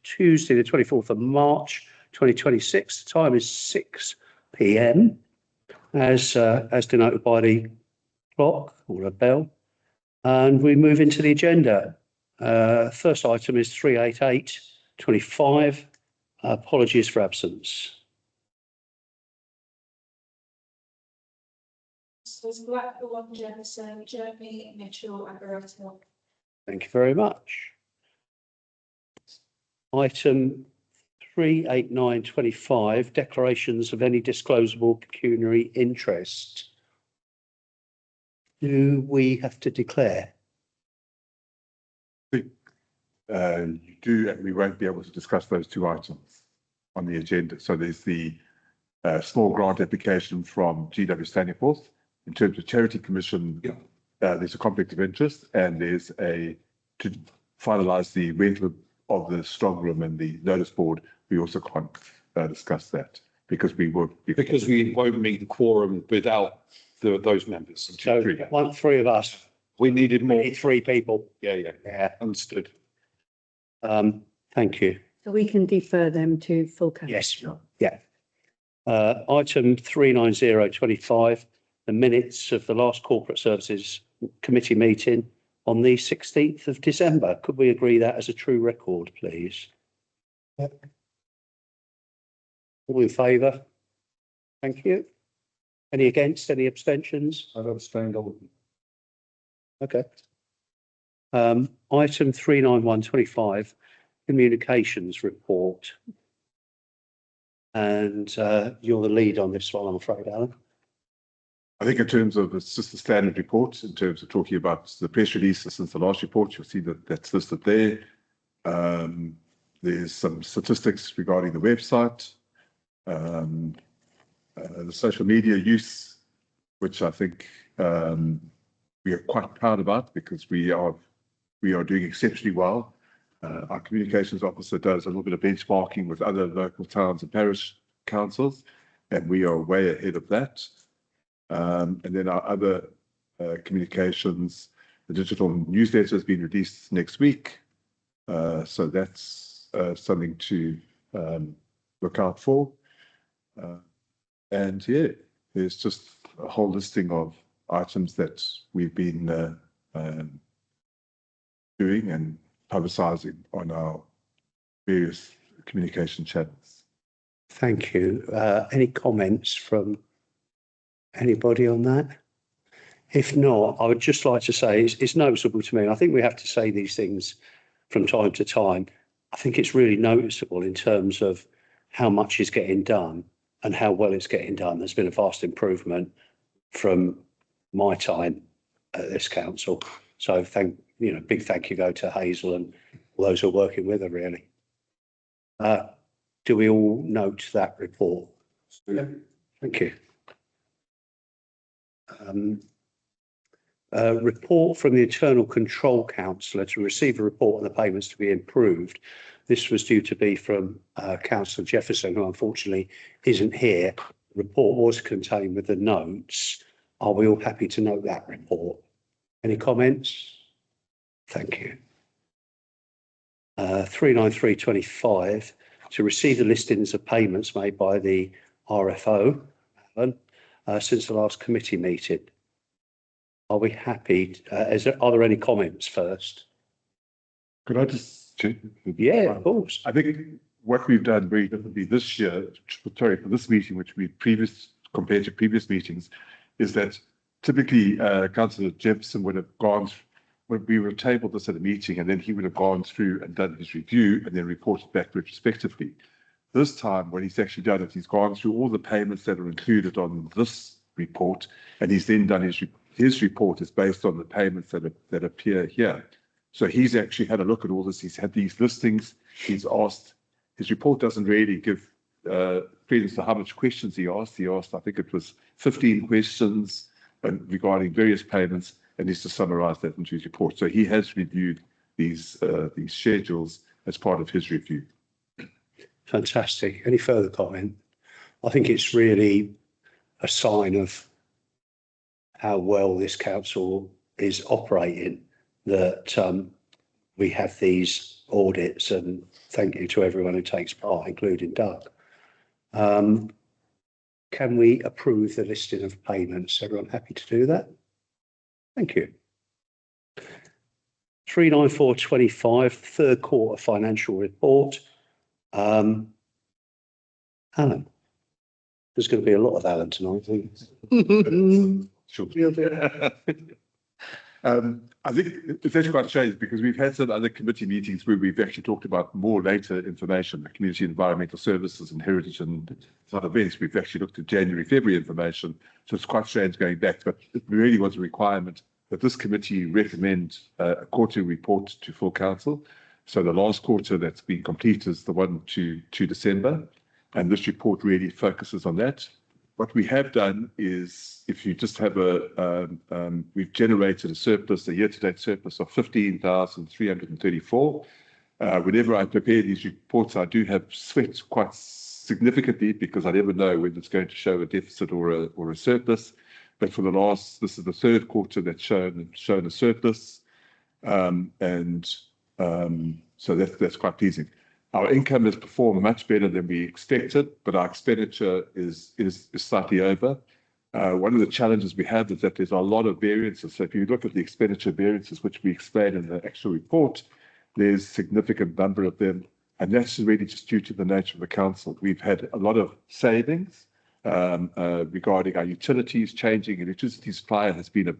Tuesday, the 24th of March, 2026. The time is 6 p.m. as denoted by the clock or a bell. And we move into the agenda. First item is 38825. Apologies for absence. Blackpool, Jefferson, Jeremy, Mitchell, and Barrett. Thank you very much. Item 38925, declarations of any disclosable pecuniary interest. Do we have to declare? You do, and we won't be able to discuss those two items on the agenda. So there's the small grant application from GW Stanyforth. In terms of charity commission, there's a conflict of interest, and there's to finalise the rental of the strong room and the notice board. We also can't discuss that because we won't meet the quorum without those members. So three of us. We needed more. We need three people. Yeah. Understood. Thank you. So we can defer them to full council. Yes. Yeah. Item 39025, the minutes of the last Corporate Services Committee meeting on the 16th of December. Could we agree that as a true record, please? Yep. All in favour? Thank you. Any against? Any abstentions? I've abstained all of them. Okay. Item 39125, communications report. And you're the lead on this one, I'm afraid, Alan. I think in terms of it's just a standard report, in terms of talking about the press releases since the last report, you'll see that that's listed there. There's some statistics regarding the website, the social media use, which I think we are quite proud about because we are doing exceptionally well. Our communications officer does a little bit of benchmarking with other local towns and parish councils, and we are way ahead of that. And then our other communications, the digital newsletter has been released next week. So that's something to look out for. And yeah, there's just a whole listing of items that we've been doing and publicising on our various communication channels. Thank you. Any comments from anybody on that? If not, I would just like to say it's noticeable to me, and I think we have to say these things from time to time. I think it's really noticeable in terms of how much is getting done and how well it's getting done. There's been a vast improvement from my time at this council. So big thank you go to Hazel and all those who are working with her, really. Do we all note that report? Yeah. Thank you. Report from the Internal Control Councillor to receive a report on the payments to be improved. This was due to be from Councillor Jefferson, who unfortunately isn't here. The report was contained with the notes. Are we all happy to note that report? Any comments? Thank you. 39325, to receive the listings of payments made by the RFO, Alan, since the last committee meeting. Are we happy? Are there any comments first? Could I just check? Yeah, of course. I think what we've done very differently this year, for this meeting, which we compared to previous meetings, is that typically Councillor Jefferson would have gone, we would have tabled this at a meeting, and then he would have gone through and done his review and then reported back retrospectively. This time, what he's actually done is he's gone through all the payments that are included on this report, and he's then done his report is based on the payments that appear here. So he's actually had a look at all this. He's had these listings. He's asked. His report doesn't really give credence to how much questions he asked. He asked, I think it was 15 questions regarding various payments, and he's to summarise that into his report. So he has reviewed these schedules as part of his review. Fantastic. Any further comment? I think it's really a sign of how well this council is operating that we have these audits, and thank you to everyone who takes part, including Doug. Can we approve the listing of payments? Everyone happy to do that? Thank you. 39425, third quarter financial report. Alan, there's going to be a lot of Alan tonight, I think. Sure. I think it's actually quite strange because we've had some other committee meetings where we've actually talked about more later information, the community environmental services and heritage and other events. We've actually looked at January, February information. So it's quite strange going back, but it really was a requirement that this committee recommend a quarterly report to full council. So the last quarter that's been complete is the one to December. And this report really focuses on that. What we have done is, if you just have we've generated a surplus, a year-to-date surplus of 15,334. Whenever I prepare these reports, I do have sweat quite significantly because I never know whether it's going to show a deficit or a surplus. But for this is the third quarter that's shown a surplus, so that's quite pleasing. Our income has performed much better than we expected, but our expenditure is slightly over. One of the challenges we have is that there's a lot of variances. So if you look at the expenditure variances, which we explain in the actual report, there's a significant number of them, and that's really just due to the nature of the council. We've had a lot of savings regarding our utilities. Changing electricity supply has been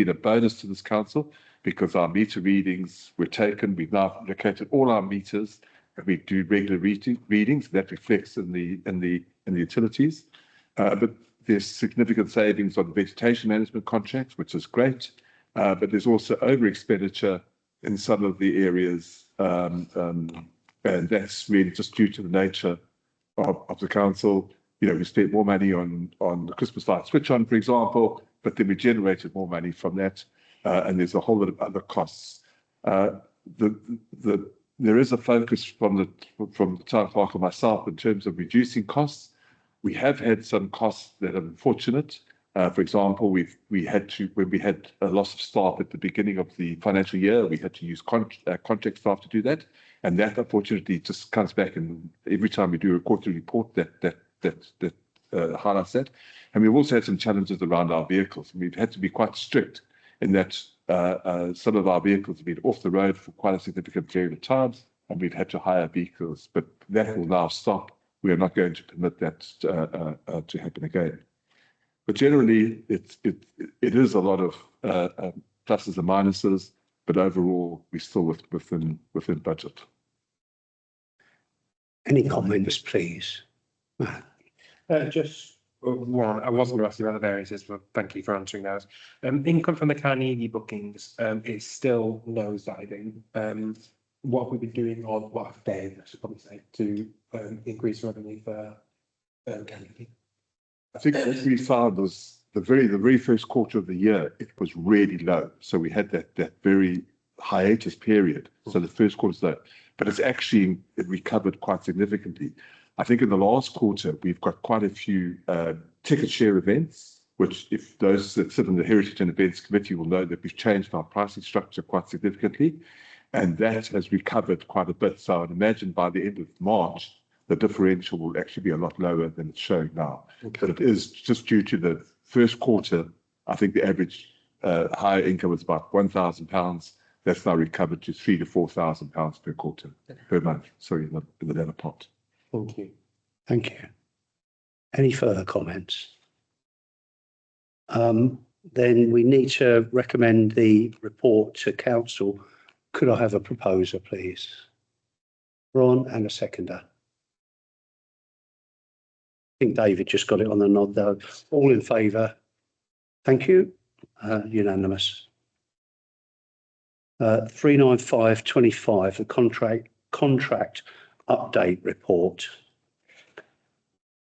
a bonus to this council because our meter readings were taken. We've now located all our meters. We do regular readings that reflects in the utilities, but there's significant savings on vegetation management contracts, which is great. But there's also over expenditure in some of the areas, and that's really just due to the nature of the council. You know, we spent more money on the Christmas light switch on, for example, but then we generated more money from that, and there's a whole lot of other costs. There is a focus from the town clerk and myself in terms of reducing costs. We have had some costs that are unfortunate. For example, when we had a loss of staff at the beginning of the financial year, we had to use contract staff to do that, and that unfortunately just comes back. And every time we do a quarterly report, that highlights that. And we've also had some challenges around our vehicles. We've had to be quite strict in that. Some of our vehicles have been off the road for quite a significant period of time, and we've had to hire vehicles, but that will now stop. We are not going to permit that to happen again. But generally, it is a lot of pluses and minuses, but overall, we're still within budget. Any comments, please? Just one, I wasn't going to ask you about the variances, but thank you for answering those. Income from the Carnegie bookings is still nosediving. What have we been doing, or what have they, I should probably say, to increase revenue for Carnegie? I think what we found was the very first quarter of the year, it was really low. So we had that very hiatus period. So the first quarter's low, but it recovered quite significantly. I think in the last quarter, we've got quite a few ticket share events, which if those that sit in the Heritage and Events Committee will know that we've changed our pricing structure quite significantly, and that has recovered quite a bit. So I'd imagine by the end of March, the differential will actually be a lot lower than it's showing now. Okay. But it is just due to the first quarter. I think the average higher income was about £1,000. That's now recovered to £3,000 to £4,000 per quarter, per month. Sorry, in the latter part. Thank you. Thank you. Any further comments? Then we need to recommend the report to council. Could I have a proposer, please? Ron, and a seconder. I think David just got it on the nod, though. All in favour? Thank you. Unanimous. 39525, the contract update report.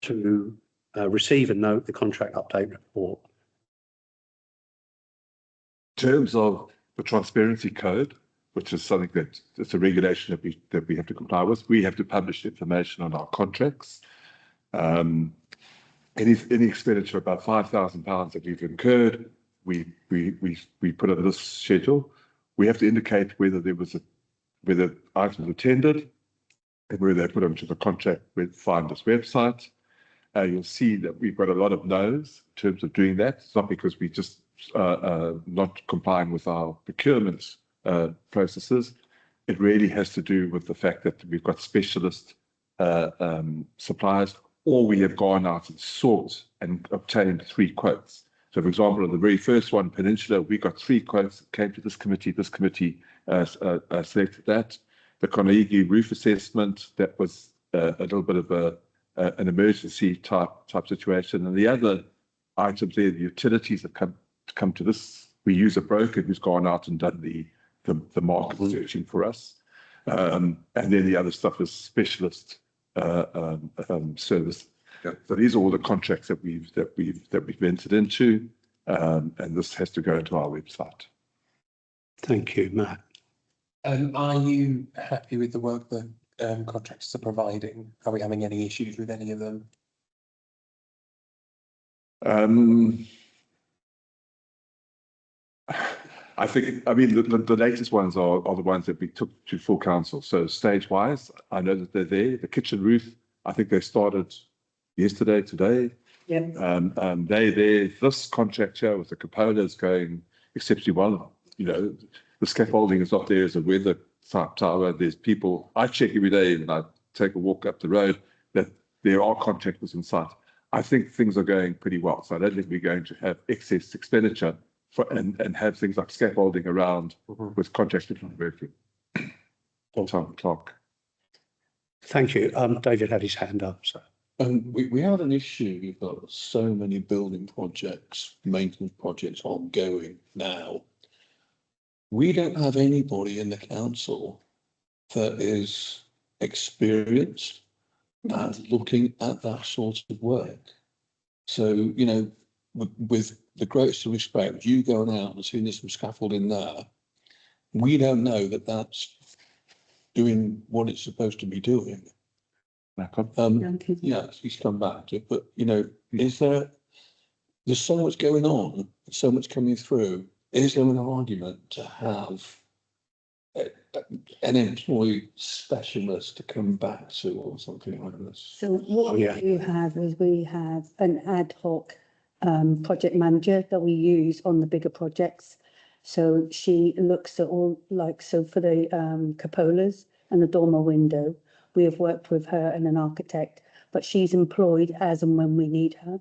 To receive and note the contract update report. In terms of the transparency code, which is something that it's a regulation that we have to comply with, we have to publish information on our contracts. Any expenditure about £5,000 that we've incurred, we put on this schedule. We have to indicate whether there was a where the items were tendered and where they put them to the contract with Finder's website. You'll see that we've got a lot of no's in terms of doing that. It's not because we just not complying with our procurement processes. It really has to do with the fact that we've got specialist suppliers, or we have gone out and sought and obtained 3 quotes. So, for example, on the very first one, Peninsula, we got 3 quotes that came to this committee. This committee selected that. The Carnegie roof assessment, that was a little bit of an emergency type situation. And the other items there, the utilities have come to this. We use a broker who's gone out and done the market searching for us. And then the other stuff is specialist service. Yeah. So these are all the contracts that we've entered into, and this has to go into our website. Thank you, Matt. Are you happy with the work that contractors are providing? Are we having any issues with any of them? I think, I mean, the latest ones are the ones that we took to full council. So stage wise, I know that they're there. The kitchen roof, I think they started yesterday, today. Yeah. This contract here with the cupola is going exceptionally well. You know, the scaffolding is not there as a weather tower. There's people, I check every day when I take a walk up the road that there are contractors in sight. I think things are going pretty well. So I don't think we're going to have excess expenditure and have things like scaffolding around with contractors not working. Tom Clark. Thank you. David had his hand up. So. We had an issue. We've got so many building projects, maintenance projects ongoing now. We don't have anybody in the council that is experienced at looking at that sort of work. So, you know, with the greatest respect, you going out and seeing there's some scaffolding there, we don't know that that's doing what it's supposed to be doing. Yeah, he's come back to it, but you know, there's so much going on, so much coming through. Is there an argument to have an employed specialist to come back to or something like this? So what we do have is we have an ad hoc project manager that we use on the bigger projects. So she looks at all, like, so for the cupolas and the dormer window, we have worked with her and an architect, but she's employed as and when we need her.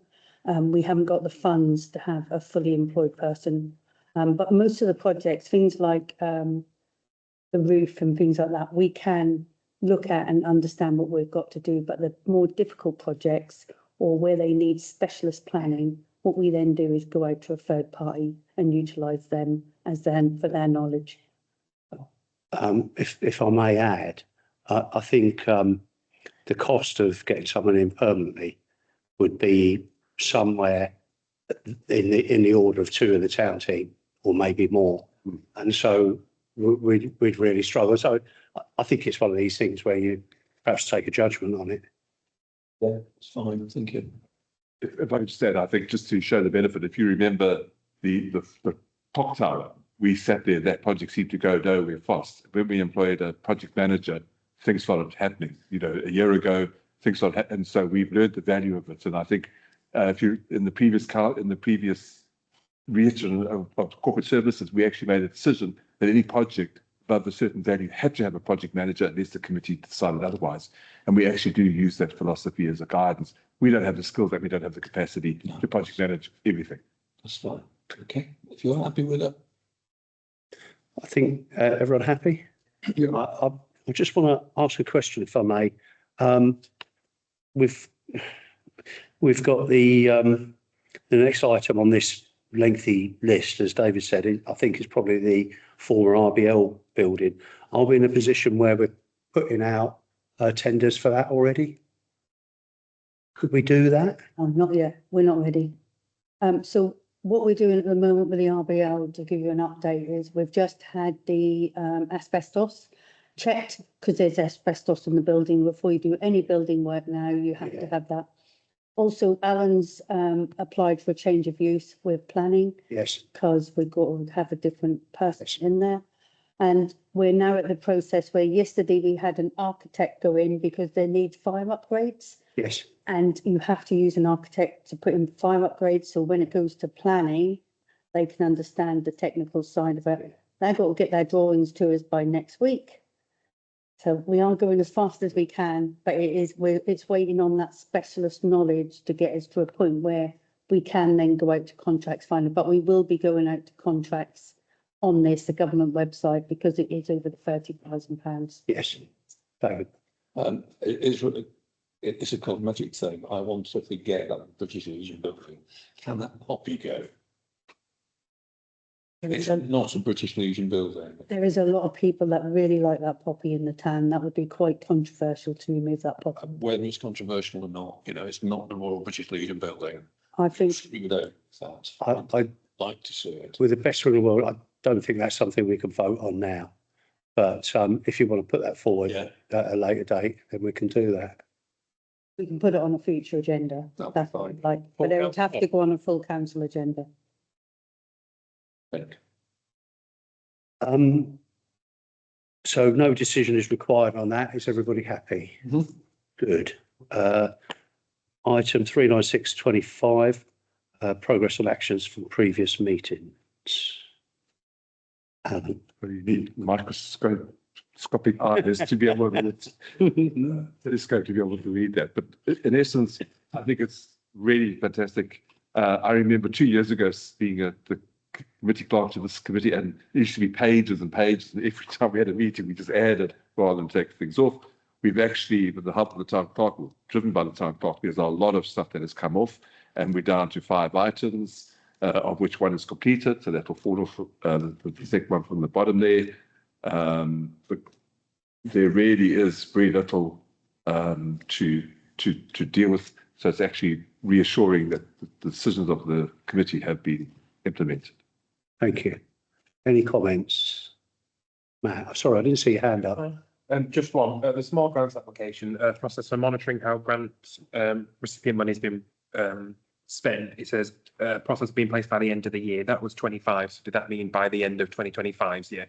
We haven't got the funds to have a fully employed person. But most of the projects, things like the roof and things like that, we can look at and understand what we've got to do. But the more difficult projects or where they need specialist planning, what we then do is go out to a third party and utilise them as for their knowledge. If I may add, I think the cost of getting someone in permanently would be somewhere in the order of 2 of the town team, or maybe more. And so we'd really struggle. So I think it's one of these things where you perhaps take a judgment on it. Yeah, it's fine. Thank you. If I could just add, I think just to show the benefit, if you remember the clock tower, we sat there, that project seemed to go nowhere fast. When we employed a project manager, things started happening. You know, a year ago, things started happening. So we've learned the value of it. And I think if you in the previous region of corporate services, we actually made a decision that any project above a certain value had to have a project manager unless the committee decided otherwise. And we actually do use that philosophy as a guidance. We don't have the skills, that we don't have the capacity to project manage everything. That's fine. Okay, if you're happy with it. I think everyone happy? Yeah. I just want to ask a question, if I may. We've got the next item on this lengthy list, as David said, I think is probably the former RBL building. Are we in a position where we're putting out tenders for that already? Could we do that? Not yet. We're not ready. So what we're doing at the moment with the RBL, to give you an update, is we've just had the asbestos checked, because there's asbestos in the building. Before you do any building work now, you have to have that. Also, Alan's applied for a change of use with planning. Yes. Because we've got to have a different person in there. And we're now at the process where yesterday we had an architect go in because they need fire upgrades. Yes, And you have to use an architect to put in fire upgrades, so when it goes to planning, they can understand the technical side of it. They've got to get their drawings to us by next week. So we are going as fast as we can, but it's waiting on that specialist knowledge to get us to a point where we can then go out to contracts finally. But we will be going out to contracts on this, the government website, because it is over the £30,000. yes. David. It's a cosmetic thing. I want to forget that British Legion building. Can that poppy go? It's not a British Legion building. There is a lot of people that really like that poppy in the town. That would be quite controversial to remove that poppy. Whether it's controversial or not, it's not the Royal British Legion building. I think I'd like to see it. With the best will in the world, I don't think that's something we can vote on now. But if you want to put that forward at a later date, then we can do that. we can put it on a future agenda. That'll be That's what fine. I'd like, but it would have to go on a full council agenda. So no decision is required on that. Is everybody happy? Mhm. Good. Item 39625, progress on actions from previous meetings. Alan. You need microscopic eyes to be able to telescope to be able to read that. But in essence, I think it's really fantastic. I remember 2 years ago being the committee clerk to this committee, and it used to be pages and pages. And every time we had a meeting, we just added rather than take things off. We've actually, with the help of the town clerk, driven by the town clerk, there's a lot of stuff that has come off, and we're down to 5 items, of which one is completed. So that will fall off the second one from the bottom there. But there really is very little to deal with. So it's actually reassuring that the decisions of the committee have been implemented. Thank you. Any comments? Matt, sorry, I didn't see your hand up. Just one, the small grants application process for monitoring how grant recipient money has been spent. It says process being placed by the end of the year. That was 25. So did that mean by the end of 2025's year?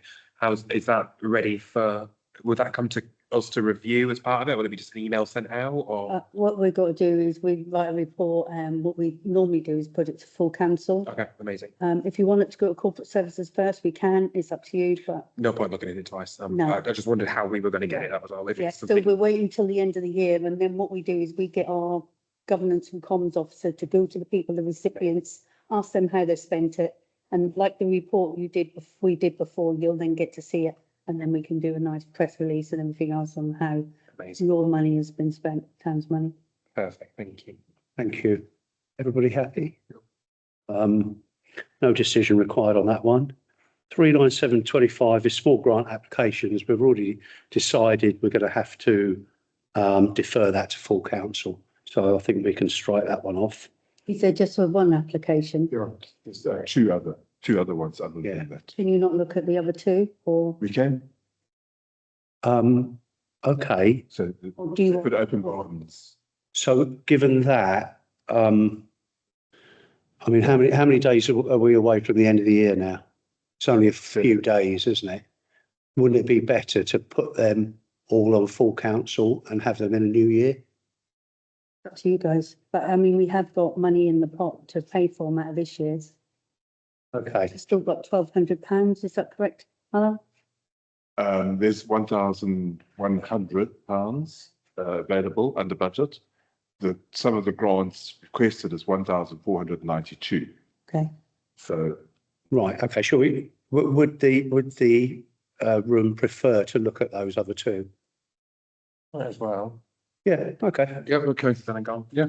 Is that ready for? Would that come to us to review as part of it? Will it be just an email sent out, or? What we've got to do is we write a report, and what we normally do is put it to full council. Okay, amazing. If you want it to go to corporate services first, we can. It's up to you, but No point looking at it twice. No. I just wondered how we were going to get it. That was all. If yeah. it's So something- we're waiting till the end of the year, and then what we do is we get our governance and comms officer to go to the people, the recipients, ask them how they spent it, and like the report we did before, you'll then get to see it, and then we can do a nice press release and everything else on how Amazing. your money has been spent, town's money. Perfect. Thank you. Thank you. Everybody happy? No decision required on that one. 39725 is small grant applications. We've already decided we're going to have to defer that to full council. So I think we can strike that one off. Is there just for one application? There's two other ones other Yeah. than that. Can you not look at the other two, or We can. Okay, So Or do you put want- open gardens. so given that, I mean, how many days are we away from the end of the year now? It's only a few days, isn't it? Wouldn't it be better to put them all on full council and have them in a new year? up to you guys? But I mean, we have got money in the pot to pay for them out of this year's. Okay, We've still got £1,200, is that correct, Alan? There's £1,100 available under budget. Some of the grants requested is 1,492. Okay, So right, okay, shall we, would the room prefer to look at those other two? Might as well. Yeah, okay. Yeah, okay. Then I'm gone. Yeah.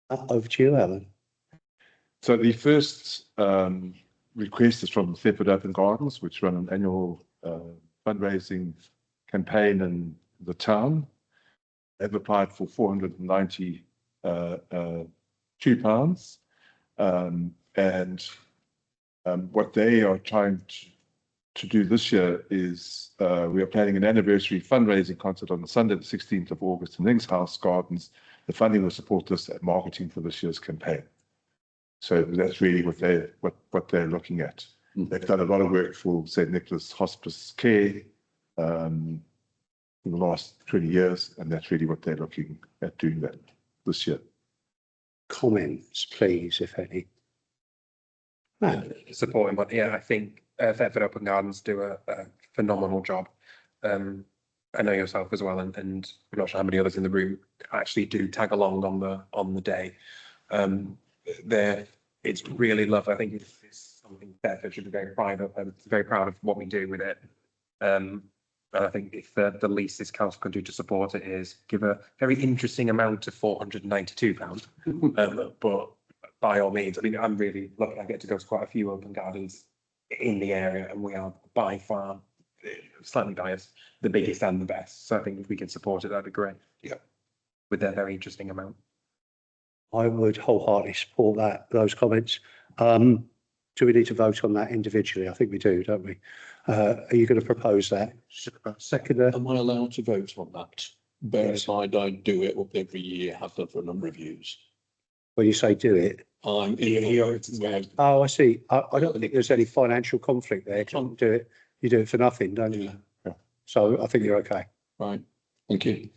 Over to you, Alan. So the first request is from Thetford Open Gardens, which run an annual fundraising campaign in the town. They've applied for £492. What they are trying to do this year is we are planning an anniversary fundraising concert on Sunday, the 16th of August in Ings House Gardens. The funding will support this and marketing for this year's campaign. So that's really what they're looking at. They've done a lot of work for St. Nicholas Hospice Care in the last 20 years, and that's really what they're looking at doing that this year. Comments, please, if any. Matt? Supporting, but yeah, I think Thetford Open Gardens do a phenomenal job. I know yourself as well, and I'm not sure how many others in the room actually do tag along on the day. It's really lovely. I think it's something Thetford should be very proud of. Very proud of what we do with it. And I think if the least this council can do to support it is give a very interesting amount of £492. But by all means, I mean, I'm really lucky. I get to go to quite a few open gardens in the area, and we are by far, slightly biased, the biggest and the best. So I think if we can support it, that'd be great. Yeah. With their very interesting amount. I would wholeheartedly support those comments. Do we need to vote on that individually? I think we do, don't we? Are you going to propose that? Seconder? Am I allowed to vote on that? Bear in mind, I do it every year, have done for a number of years. When you say do it? I'm Oh, I see. I don't think there's any financial conflict there. You do it. You do it for nothing, don't you? Yeah. So I think you're okay. Right. Thank you.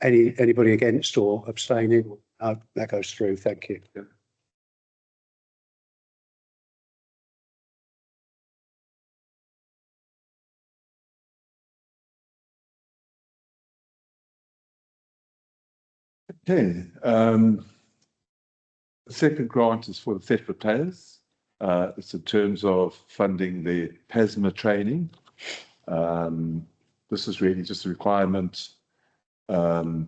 Anybody against or abstaining? That goes through. Thank you. Yeah. Okay. The second grant is for the Thetford players. It's in terms of funding the PASMA training. This is really just a requirement for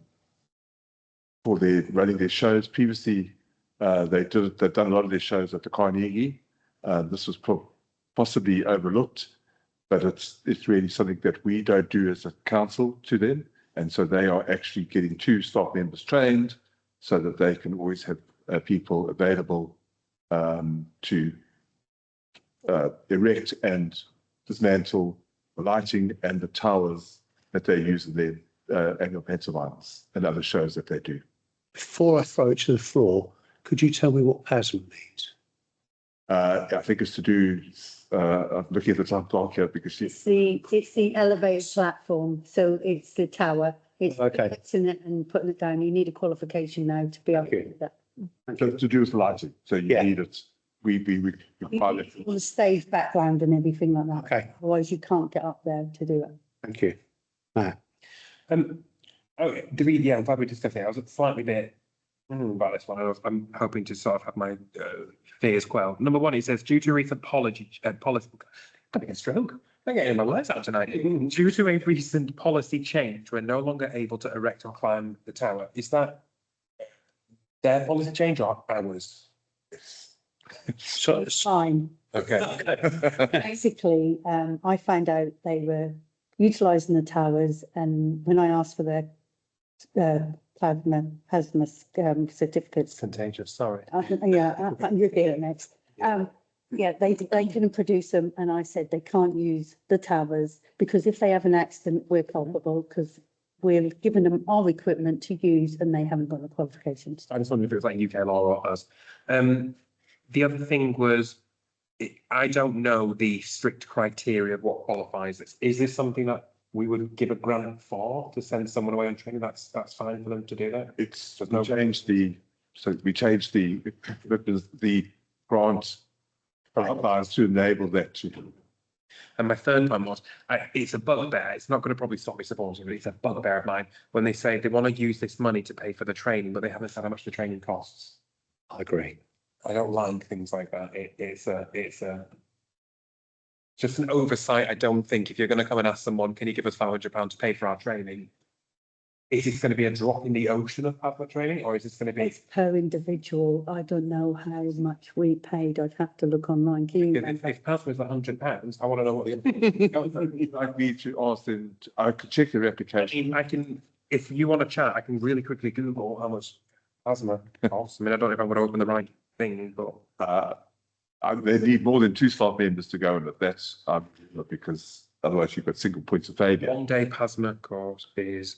running their shows. Previously, they've done a lot of their shows at the Carnegie. This was possibly overlooked, but it's really something that we don't do as a council to them. And so they are actually getting 2 staff members trained so that they can always have people available to erect and dismantle the lighting and the towers that they use in their annual pantomimes and other shows that they do. Before I throw it to the floor, could you tell me what PASMA means? I think it's to do, I'm looking at the top block here because It's the elevated platform, so it's the tower. It's Okay. fixing it and putting it down. You need a qualification now to be able to do that. to do with lighting. So you need it. We You require it. need the stage background and everything like that. Okay. Otherwise you can't get up there to do it. Thank you. Matt? I'm glad we discussed it. I was slightly bit about this one. I'm hoping to sort of have my fears quelled. Number one, it says due to recent policy, I'm getting a stroke. I'm getting my words out tonight. Due to a recent policy change, we're no longer able to erect or climb the tower. Is that their policy change or ours? So, Fine. Okay. Basically, I found out they were utilising the towers, and when I asked for their PASMA certificates, Contagious, sorry. you're here next. They couldn't produce them, and I said they can't use the towers because if they have an accident, we're culpable because we're giving them our equipment to use and they haven't got the qualifications. I just wondered if it was like UK law or us. The other thing was, I don't know the strict criteria of what qualifies this. Is this something that we would give a grant for to send someone away on training? That's fine for them to do that. It's There's we no- changed the grant applies to enable that to. And my third one was, it's a bugbear. It's not going to probably stop me supporting, but it's a bugbear of mine when they say they want to use this money to pay for the training, but they haven't said how much the training costs. I agree. I don't like things like that. It's just an oversight. I don't think if you're going to come and ask someone, can you give us £500 to pay for our training? Is this going to be a drop in the ocean of PASMA training, or is this going to be? It's per individual. I don't know how much we paid. I'd have to look online. Can you? If PASMA is £100, I want to know what the. I need to ask them. I could check their application. I can, if you want to chat, I can really quickly Google how much PASMA costs. I mean, I don't know if I'm going to open the right thing, but. They need more than 2 staff members to go in it. That's because otherwise you've got single points of failure. 1 day PASMA course is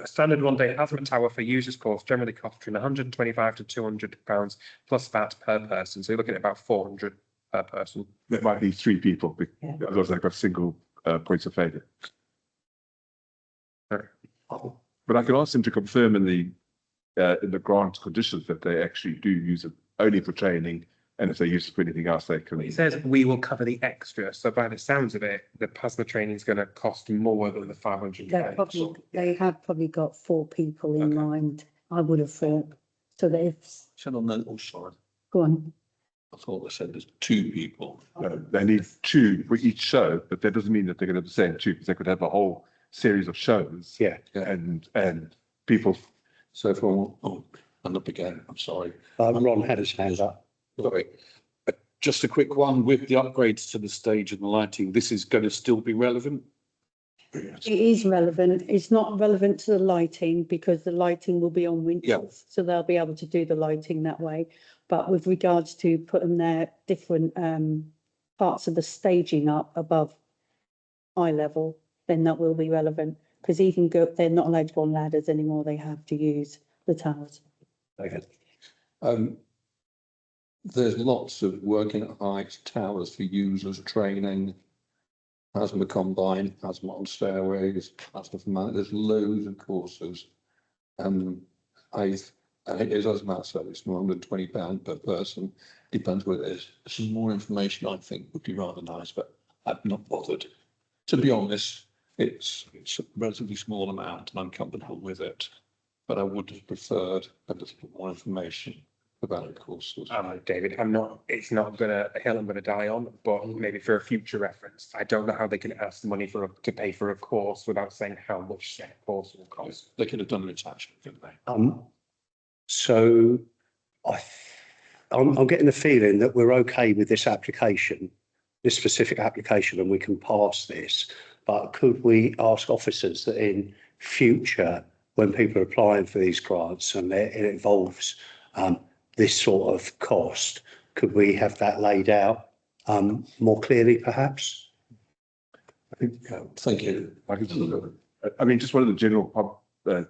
Standard one-day hazmat tower for users course generally costs between 125 to £200 plus VAT per person. So you're looking at about 400 per person. That might be 3 people, Yeah. otherwise they've got single points of failure. Oh, But I can ask them to confirm in the grant conditions that they actually do use it only for training, and if they use it for anything else, they can. It says we will cover the extra. So by the sounds of it, the plasma training is going to cost more than the 500. They have probably got 4 people in Okay. mind, I would have thought. So that if, Said on that, oh, sorry, go on, I thought they said there's 2 people. They need 2 for each show, but that doesn't mean that they're going to have the same 2, because they could have a whole series of shows. yeah. And people. So for, oh, and up again, I'm sorry. Ron had his hand up. Sorry. Just a quick one with the upgrades to the stage and the lighting, this is going to still be relevant? it is relevant. It's not relevant to the lighting because the lighting will be on winches. So they'll be able to do the lighting that way. But with regards to putting their different parts of the staging up above eye level, then that will be relevant. Because even they're not allowed to go on ladders anymore. They have to use the towers. David. There's lots of working at height towers for users training, asthma combine, asthma on stairways, asthma for man. There's loads of courses. And it is, as Matt said, it's £120 per person. Depends what it is. Some more information I think would be rather nice, but I've not bothered. To be honest, it's a relatively small amount and I'm comfortable with it. But I would have preferred a little bit more information about the courses. David, it's not a hill I'm going to die on, but maybe for a future reference. I don't know how they can ask the money to pay for a course without saying how much that course will cost. They could have done an attachment, couldn't they? So I'm getting the feeling that we're okay with this application, this specific application, and we can pass this. But could we ask officers that in future, when people are applying for these grants and it involves this sort of cost, could we have that laid out more clearly, perhaps? I think, Thank you. I mean, just one of the general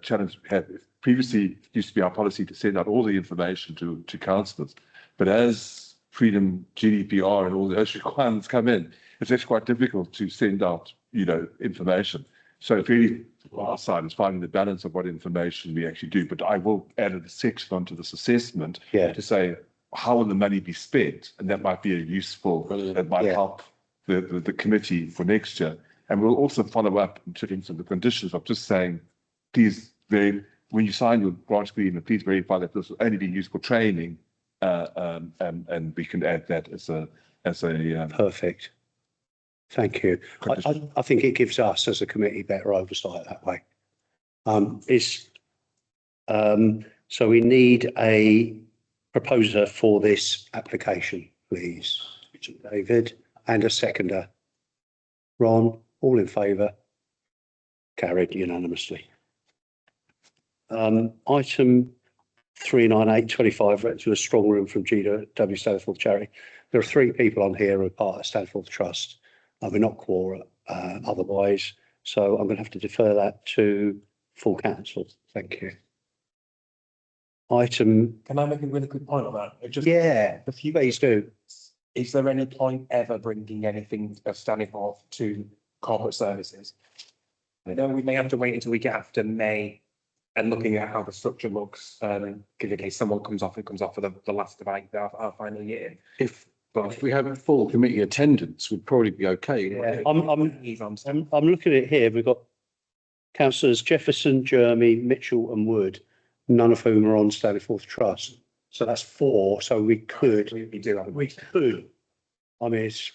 challenges we had. Previously, it used to be our policy to send out all the information to councillors, but as Freedom, GDPR, and all those requirements come in, it's actually quite difficult to send out, information. So it's really, our side is finding the balance of what information we actually do. But I will add a section onto this assessment to say, how will the money be spent? And that might be that might help the committee for next year. And we'll also follow up in terms of the conditions of just saying, please, when you sign your grant agreement, please verify that this will only be used for training. And we can add that as a Perfect. Thank you. I think it gives us as a committee better oversight that way. So we need a proposer for this application, please. David, and a seconder. Ron, all in favour? Carried unanimously. Item 39825, rent to a strong room from GW Stanforth Charity. There are 3 people on here who are part of Stanforth Trust. We're not quorum otherwise, so I'm going to have to defer that to full council. Thank you. Item. Can I make a really quick point on that? The few ways do. Is there any point ever bringing anything of Stanforth to corporate services? I know we may have to wait until we get after May and looking at how the structure looks, in case someone comes off, it comes off for the last of our final year. But if we have full committee attendance, we'd probably be okay. Yeah, I'm looking at it here. We've got councillors Jefferson, Jeremy, Mitchell, and Wood, none of whom are on Stanforth Trust. So that's 4. So we could. We do have. We could. I mean, it's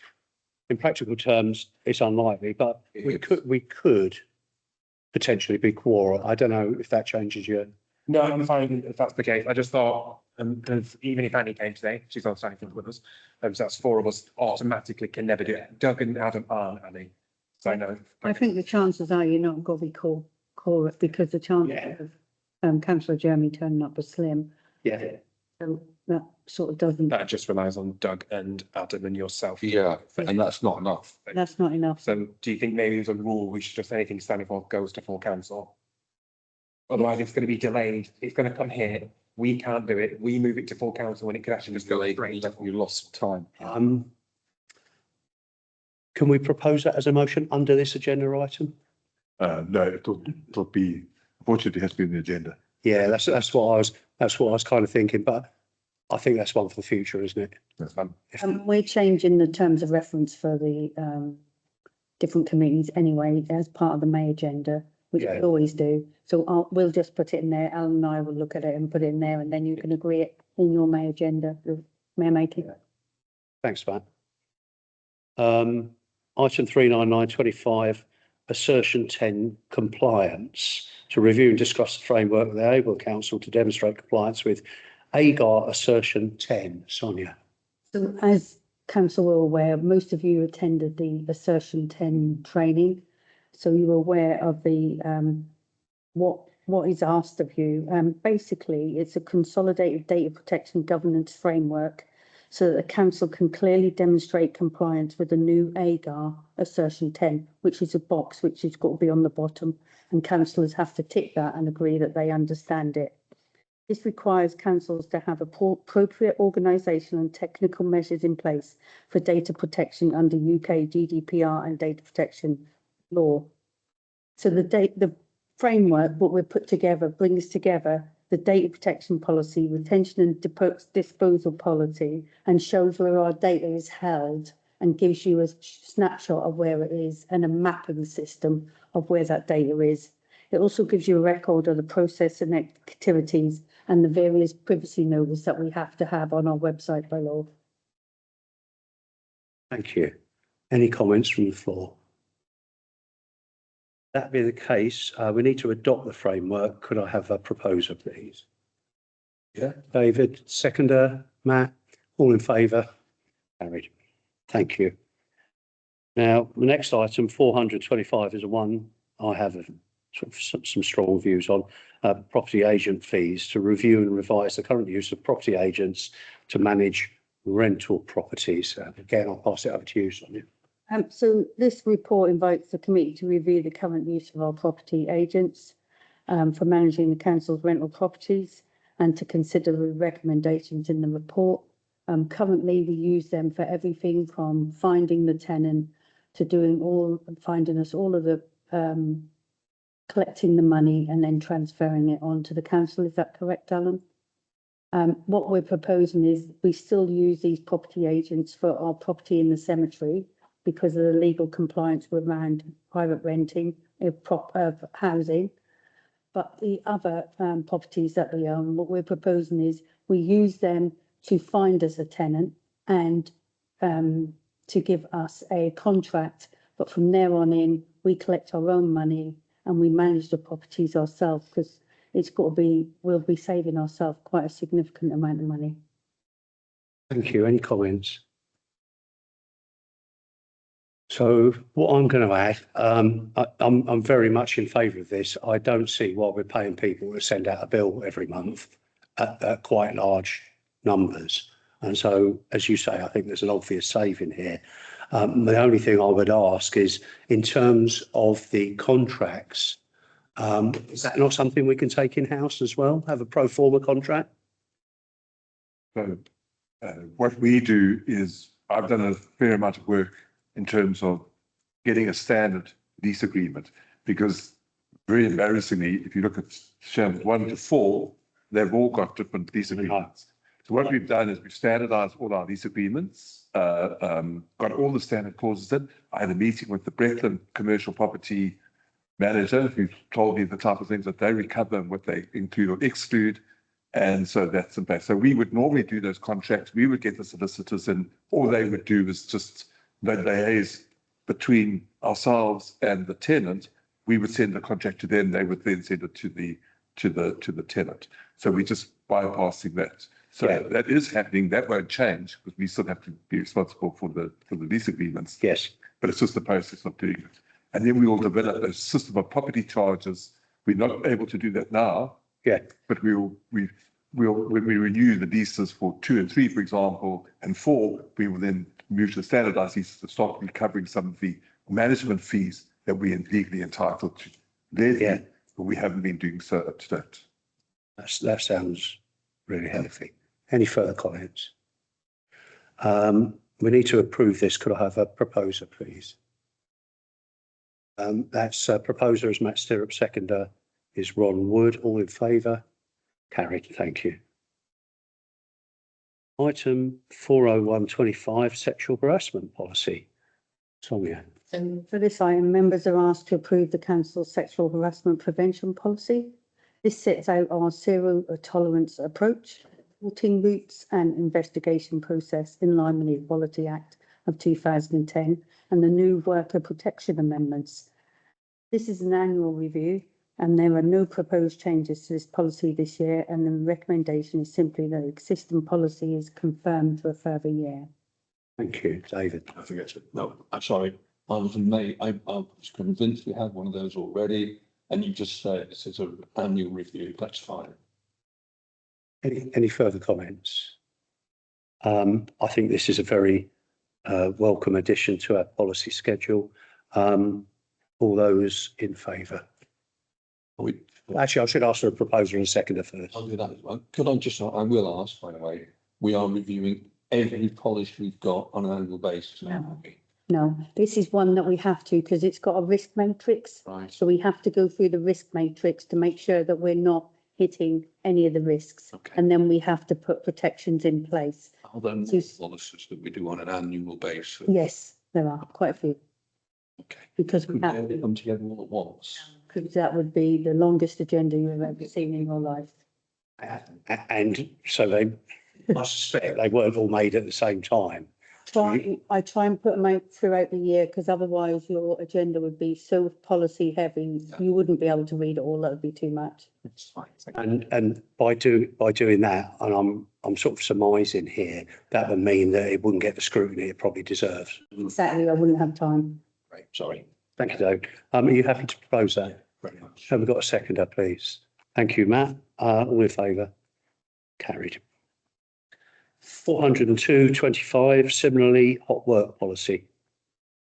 in practical terms, it's unlikely, but we could potentially be quorum. I don't know if that changes you. No, I'm fine if that's the case. I just thought, because even if Annie came today, she's on Stanforth with us. So that's 4 of us automatically can never do it. Doug and Adam aren't, Annie. So I know. I think the chances are you're not going to be call it because the chances of Councillor Jeremy turning up are slim. Yeah. So that sort of doesn't. That just relies on Doug and Adam and yourself. Yeah, and that's not enough. That's not enough. So do you think maybe there's a rule we should just anything Stanforth goes to full council? Otherwise, it's going to be delayed. It's going to come here. We can't do it. We move it to full council when it could actually just go straight. You lost time. Can we propose that as a motion under this agenda item? No, it'll be, unfortunately, it has to be in the agenda. Yeah, that's what I was kind of thinking, but I think that's one for the future, isn't it? That's fine. We're changing the terms of reference for the different committees anyway, as part of the May agenda, which we Yeah. always do. So we'll just put it in there. Alan and I will look at it and put it in there, and then you can agree it in your May agenda, Mayor Making. Thanks, Matt. Item 39925, assertion 10, compliance. To review and discuss the framework with the Able Council to demonstrate compliance with AGAR assertion 10. Sonia. So as council are aware, most of you attended the assertion 10 training. So you're aware of the what is asked of you. Basically, it's a consolidated data protection governance framework so that the council can clearly demonstrate compliance with the new AGAR assertion 10, which is a box which has got to be on the bottom, and councillors have to tick that and agree that they understand it. This requires councils to have appropriate organisational and technical measures in place for data protection under UK GDPR and data protection law. So the framework, what we've put together, brings together the data protection policy, retention and disposal policy, and shows where our data is held and gives you a snapshot of where it is and a mapping system of where that data is. It also gives you a record of the process and activities and the various privacy notices that we have to have on our website by law. Thank you. Any comments from the floor? That being the case, we need to adopt the framework. Could I have a proposer, please? Yeah. David, seconder, Matt, all in favour? Carried. Thank you. Now, the next item, 425, is the one I have sort of some strong views on. Property agent fees, to review and revise the current use of property agents to manage rental properties. Again, I'll pass it over to you, Sonia. So this report invites the committee to review the current use of our property agents for managing the council's rental properties and to consider the recommendations in the report. Currently, we use them for everything from finding the tenant to finding us all of the collecting the money and then transferring it on to the council. Is that correct, Alan? What we're proposing is we still use these property agents for our property in the cemetery because of the legal compliance around private renting of housing. But the other properties that we own, what we're proposing is we use them to find us a tenant and to give us a contract. But from there on in, we collect our own money and we manage the properties ourselves because we'll be saving ourselves quite a significant amount of money. Thank you. Any comments? So what I'm going to add, I'm very much in favour of this. I don't see why we're paying people to send out a bill every month at quite large numbers. And so, as you say, I think there's an obvious saving here. The only thing I would ask is, in terms of the contracts, is that not something we can take in-house as well, have a pro forma contract? So what we do is, I've done a fair amount of work in terms of getting a standard lease agreement, because very embarrassingly, if you look at Shambles 1 to 4, they've all got different lease agreements. So what we've done is we've standardized all our lease agreements, got all the standard clauses in. I had a meeting with the Breckland commercial property manager who told me the type of things that they recover and what they include or exclude. And so that's in place. So we would normally do those contracts. We would get the solicitors in. All they would do is just liaise between ourselves and the tenant. We would send the contract to them. They would then send it to the tenant. So we're just bypassing that. So that is happening. That won't change because we still have to be responsible for the lease agreements. Yes. But it's just the process of doing it. And then we will develop a system of property charges. We're not able to do that now. Yeah. But we'll when we renew the leases for 2 and 3, for example, and 4, we will then move to standardized leases to start recovering some of the management fees that we are legally entitled to. Then but we haven't been doing so up to date. That sounds really healthy. Any further comments? We need to approve this. Could I have a proposer, please? That's proposer is Matt Stirrup, seconder is Ron Wood. All in favour? Carried. Thank you. Item 40125, sexual harassment policy. Sonia. So for this item, members are asked to approve the council's sexual harassment prevention policy. This sets out our zero tolerance approach, reporting routes and investigation process in line with the Equality Act of 2010 and the new worker protection amendments. This is an annual review and there are no proposed changes to this policy this year, and the recommendation is simply that the existing policy is confirmed for a further year. Thank you, David. I forget it. No, I'm sorry. I was convinced we had one of those already, and you just said this is an annual review. That's fine. Any further comments? I think this is a very welcome addition to our policy schedule. All those in favour? Actually, I should ask for a proposer and a seconder first. I'll do that as well. Could I just, I will ask, by the way, we are reviewing every policy we've got on an annual basis now. aren't we? No, this is one that we have to because it's got a risk matrix. Right. So we have to go through the risk matrix to make sure that we're not hitting any of the risks. Okay. And then we have to put protections in place. Are there more So- policies that we do on an annual basis? Yes, there are quite a few Okay. because we Could have, they come together all at once? because that would be the longest agenda you've ever seen in your life. And so they, I suspect they weren't all made at the same time. I try and put them out throughout the year because otherwise your agenda would be so policy heavy, you wouldn't be able to read it all. That would be too much. That's fine. Thank you. And by doing that, and I'm sort of surmising here, that would mean that it wouldn't get the scrutiny it probably deserves. Exactly, I wouldn't have time. Great, sorry. Thank you, Dave. Are you happy to propose that? Very much. Have we got a seconder, please? Thank you, Matt. All in favour? Carried. 402.25, similarly, hot work policy.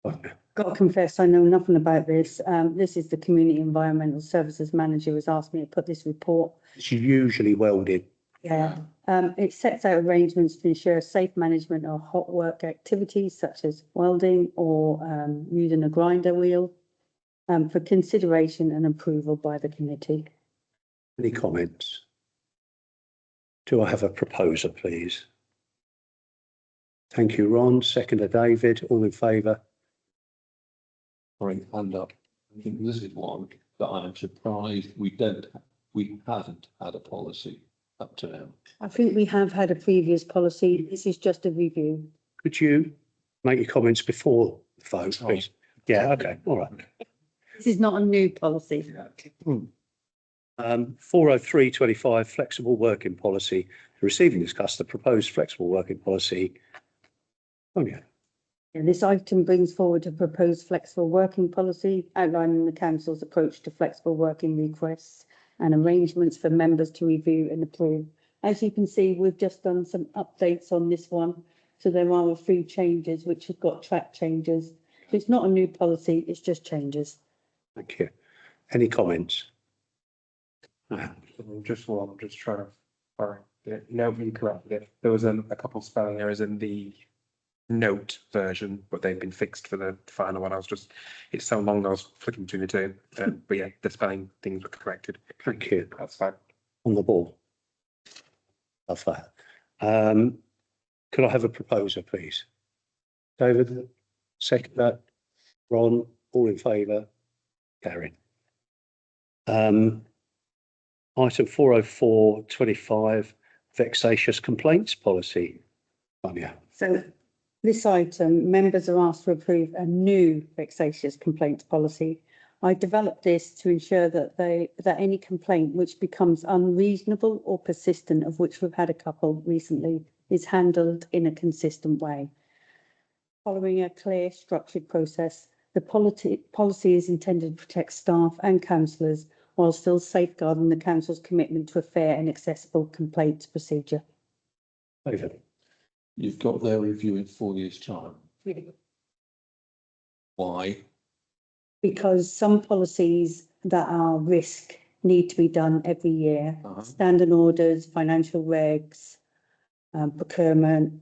Got to confess, I know nothing about this. This is the Community Environmental Services Manager has asked me to put this report. It's usually welded. Yeah, it sets out arrangements to ensure safe management of hot work activities such as welding or using a grinder wheel for consideration and approval by the committee. Any comments? Do I have a proposer, please? Thank you, Ron. Seconder, David. All in favour? Sorry, hand up. I think this is one that I am surprised we haven't had a policy up to now. I think we have had a previous policy. This is just a review. Could you make your comments before the vote, please? Yeah, okay, all right. This is not a new policy. 403.25, flexible working policy. Receiving and discuss the proposed flexible working policy. Oh, yeah. And this item brings forward a proposed flexible working policy outlining the council's approach to flexible working requests and arrangements for members to review and approve. As you can see, we've just done some updates on this one. So there are a few changes which have got track changes. So it's not a new policy, it's just changes. Thank you. Any comments? Just one, I'm just trying to find it. No, you corrected it. There was a couple of spelling errors in the note version, but they've been fixed for the final one. It's so long I was flicking between the two. But yeah, the spelling things were corrected. Thank you. That's fine. On the ball. Love that. Could I have a proposer, please? David, seconder, Ron, all in favour? Carried. Item 404.25, vexatious complaints policy. Sonia. So this item, members are asked to approve a new vexatious complaints policy. I developed this to ensure that any complaint which becomes unreasonable or persistent, of which we've had a couple recently, is handled in a consistent way. Following a clear, structured process, the policy is intended to protect staff and councillors while still safeguarding the council's commitment to a fair and accessible complaints procedure. David. You've got their review in 4 years' time. Why? Because some policies that are risk need to be done every year. Uh-huh. Standard orders, financial regs, procurement,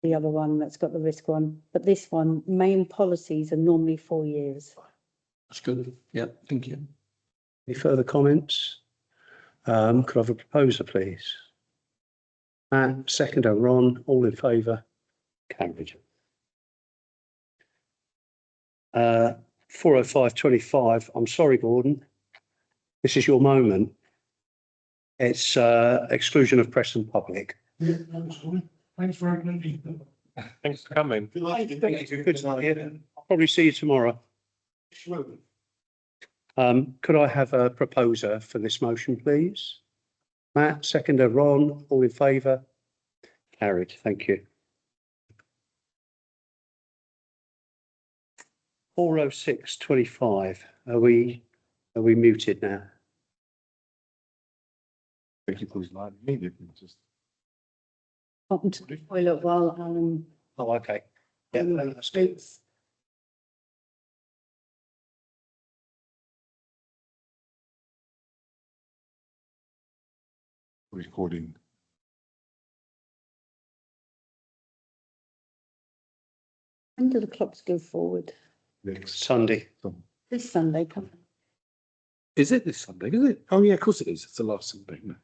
the other one that's got the risk one. But this one, main policies are normally 4 years. That's good. Yeah, thank you. Any further comments? Could I have a proposer, please? Matt, seconder, Ron, all in favour? Carried. 40525, I'm sorry, Gordon. This is your moment. It's exclusion of press and public. Thanks for coming. Thanks for coming. Good to hear. I'll probably see you tomorrow. Could I have a proposer for this motion, please? Matt, seconder, Ron, all in favour? Carried, thank you. 40625, are we muted now? Thank you for his line. Maybe just. Up to the toilet while Alan. Oh, okay. Yeah, that's good. Recording. When do the clocks go forward? Next. Sunday. This Sunday, come. Is it this Sunday? Is it? Oh yeah, of course it is. It's the last Sunday. No.